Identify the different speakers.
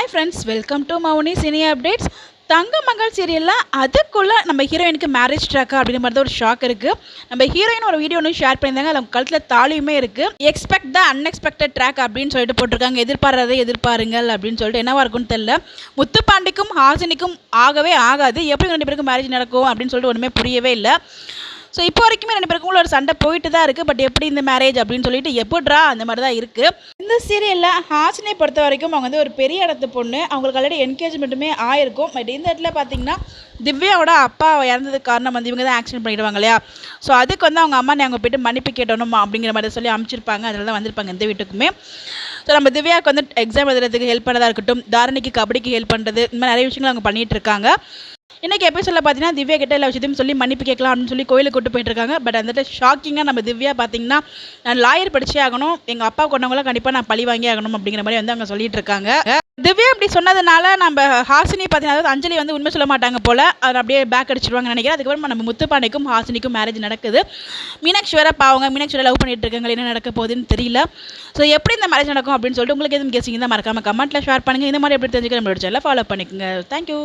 Speaker 1: Hi friends, welcome to Mouni cine updates. Thanga Magal சீரியலில் அதுக்குள்ளே நம்ம ஹீரோயினுக்கு மேரேஜ் ட்ராக்கா அப்படின்ற மாதிரி தான் ஒரு ஷாக் இருக்குது. நம்ம ஹீரோயின் ஒரு வீடியோ ஒன்று ஷேர் பண்ணியிருந்தாங்க. அதில் கழுத்தில் தாலியுமே இருக்குது. எக்ஸ்பெக்ட் த அன்எக்ஸ்பெக்டட் ட்ராக் அப்படின்னு சொல்லிட்டு போட்டிருக்காங்க. எதிர்பாராதே எதிர்பாருங்கள் அப்படின்னு சொல்லிட்டு என்னவா இருக்குன்னு தெரியல. முத்துப்பாண்டிக்கும் ஹாசினிக்கும் ஆகவே ஆகாது. எப்படி ரெண்டு பேருக்கும் மேரேஜ் நடக்கும் அப்படின்னு சொல்லிட்டு ஒன்றுமே புரியவே இல்லை. ஸோ இப்போ வரைக்குமே ரெண்டு பேருக்கும் ஒரு சண்டை போயிட்டு தான் இருக்குது. பட் எப்படி இந்த மேரேஜ் அப்படின்னு சொல்லிட்டு எப்படிரா அந்த மாதிரி தான் இருக்குது. இந்த சீரியலில் ஹாசினியை பொறுத்த வரைக்கும் அவங்க வந்து ஒரு பெரிய இடத்து பொண்ணு. அவங்களுக்கு ஆல்ரெடி என்கேஜ்மெண்ட்டுமே ஆயிருக்கும். பட் இந்த இடத்துல பார்த்தீங்கன்னா திவ்யாவோட அப்பா இறந்ததுக்கு காரணம் வந்து இவங்க தான் ஆக்சிடென்ட் பண்ணிடுவாங்க இல்லையா. ஸோ அதுக்கு வந்து அவங்க அம்மா அவங்க போய்ட்டு மன்னிப்பு கேட்டணும் அப்படிங்கிற மாதிரி சொல்லி அனுப்பிச்சிருப்பாங்க. அதில் தான் வந்திருப்பாங்க இந்த வீட்டுக்குமே. ஸோ நம்ம திவ்யாவுக்கு வந்து எக்ஸாம் எழுதுறதுக்கு ஹெல்ப் பண்ணதாக இருக்கட்டும், தாரணிக்கு கபடிக்கு ஹெல்ப் பண்ணுறது, இந்த மாதிரி நிறைய விஷயங்கள் அவங்க பண்ணிகிட்டு இருக்காங்க. இன்றைக்கி எபிசோடில் பார்த்தீங்கன்னா திவ்யா கிட்ட எல்லா விஷயத்தையும் சொல்லி மன்னிப்பு கேட்கலாம் அப்படின்னு சொல்லி கோயிலுக்கு கூட்டு போயிட்டு இருக்காங்க. பட் அந்த ஷாக்கிங்காக நம்ம திவ்யா பார்த்தீங்கன்னா நான் லாயர் படிச்சே ஆகணும், எங்கள் அப்பா கொண்டவங்களாம் கண்டிப்பாக நான் பழி வாங்கி ஆகணும் அப்படிங்கிற மாதிரி வந்து அவங்க சொல்லிட்டு இருக்காங்க. திவ்யா இப்படி சொன்னதுனால நம்ம ஹாசினி பார்த்தீங்கன்னா, அதாவது அஞ்சலி வந்து உண்மை சொல்ல மாட்டாங்க போல், அதை அப்படியே பேக் அடிச்சிருவாங்கன்னு நினைக்கிறேன். அதுக்கப்புறம் நம்ம முத்துப்பாண்டிக்கும் ஹாசினிக்கும் மேரேஜ் நடக்குது. மீனாட்சி வேற பாவங்க, மீனாட்சி வேற லவ் பண்ணிட்டு இருக்காங்க, என்ன நடக்க போகுதுன்னு தெரியல. ஸோ எப்படி இந்த மேரேஜ் நடக்கும் அப்படின்னு சொல்லிட்டு உங்களுக்கு எதுவும் கெஸிங் தான் மறக்காம கமெண்ட்டில் ஷேர் பண்ணுங்கள். இந்த மாதிரி எப்படி தெரிஞ்சுக்க நம்மளோட சேனலை ஃபாலோ பண்ணிக்கோங்க. தேங்க்யூ.